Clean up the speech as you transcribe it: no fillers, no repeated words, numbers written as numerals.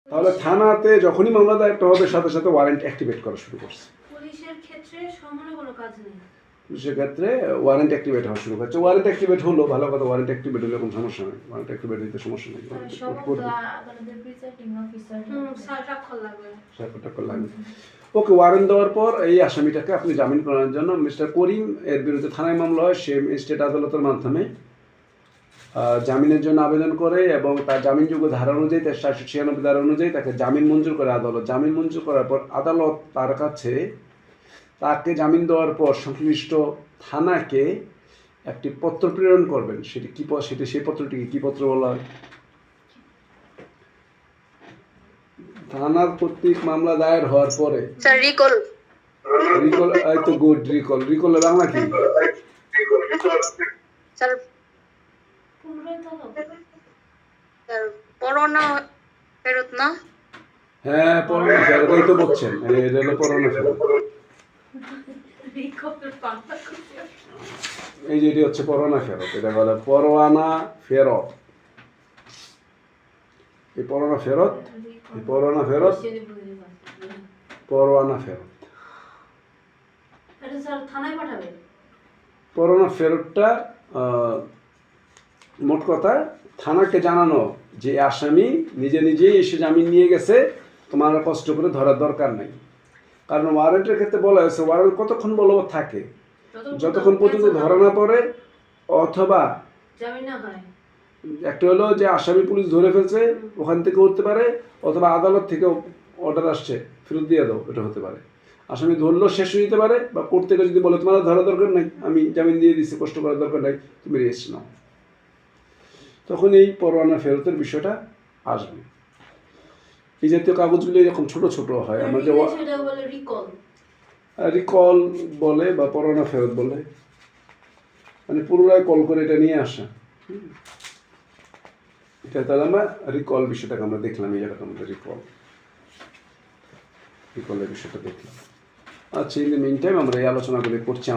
তাহলে থানাতে যখনই মামলা দায়েরটা হবে সাথে সাথে ওয়ারেন্ট অ্যাক্টিভেট করা শুরু করছে। পুলিশের ক্ষেত্রে সমানে কোনো কাজ নেই। সেক্ষেত্রে ওয়ারেন্ট অ্যাক্টিভেট হওয়া শুরু করছে। ওয়ারেন্ট অ্যাক্টিভেট হলো ভালো কথা, ওয়ারেন্ট অ্যাক্টিভেট হলে কোনো সমস্যা নেই, ওয়ারেন্ট অ্যাক্টিভেট হইতে সমস্যা নেই। স্বাক্ষর লাগবে। স্বাক্ষর লাগবে। ওকে, ওয়ারেন্ট দেওয়ার পর এই আসামিটাকে আপনি জামিন করার জন্য মিস্টার করিম এর বিরুদ্ধে থানায় মামলা হয়, সে ম্যাজিস্ট্রেট আদালতের মাধ্যমে জামিনের জন্য আবেদন করে এবং তার জামিনযোগ্য ধারা অনুযায়ী, তার 496 ধারা অনুযায়ী তাকে জামিন মঞ্জুর করে আদালত। জামিন মঞ্জুর করার পর আদালত তার কাছে তাকে জামিন দেওয়ার পর সংশ্লিষ্ট থানাকে একটি পত্র প্রেরণ করবেন। সেই পত্রটিকে কি পত্র বলা হয়? থানার কর্তৃক মামলা দায়ের হওয়ার পরে রিকল। এই তো গুড, রিকলের বাংলা কি? স্যার পরোয়ানা ফেরত না? হ্যাঁ, পরোয়ানা ফেরত, এই তো বলছেন, এটা হলো পরোয়ানা ফেরত। এই যে এটি হচ্ছে পরোয়ানা ফেরত, এটা বলে পরোয়ানা ফেরত। এই পরোয়ানা ফেরত, এই পরোয়ানা ফেরত, পরোয়ানা ফেরত। এটা স্যার থানায় পাঠাবে। পরোয়ানা ফেরতটা মোট কথা থানাকে জানানো যে আসামি নিজে নিজেই এসে জামিন নিয়ে গেছে, তোমার আর কষ্ট করে ধরার দরকার নাই। কারণ ওয়ারেন্টের ক্ষেত্রে বলা হয়েছে ওয়ারেন্ট কতক্ষণ বলবৎ থাকে, যতক্ষণ পর্যন্ত ধরা না পড়ে অথবা জামিন না হয়। একটা হলো যে আসামি পুলিশ ধরে ফেলছে ওখান থেকে উঠতে পারে, অথবা আদালত থেকে অর্ডার আসছে ফেরত দিয়ে দাও, এটা হতে পারে। আসামি ধরলো শেষ হয়ে যেতে পারে, বা কোর্ট থেকে যদি বলে তোমার ধরা দরকার নাই, আমি জামিন দিয়ে দিচ্ছি, কষ্ট করার দরকার নাই, তুমি রেস্ট নাও, তখন এই পরোয়ানা ফেরতের বিষয়টা আসবে। এই জাতীয় কাগজগুলো এরকম ছোট ছোট হয়, আমরা যে রিকল বলে বা পরোয়ানা ফেরত বলে, মানে পুনরায় কল করে এটা নিয়ে আসা। এটা তাহলে আমরা রিকল বিষয়টাকে আমরা দেখলাম, এই জায়গাটা আমাদের রিকলের বিষয়টা দেখলাম। আচ্ছা, ইন দ্য মিন টাইম আমরা এই আলোচনাগুলি করছি।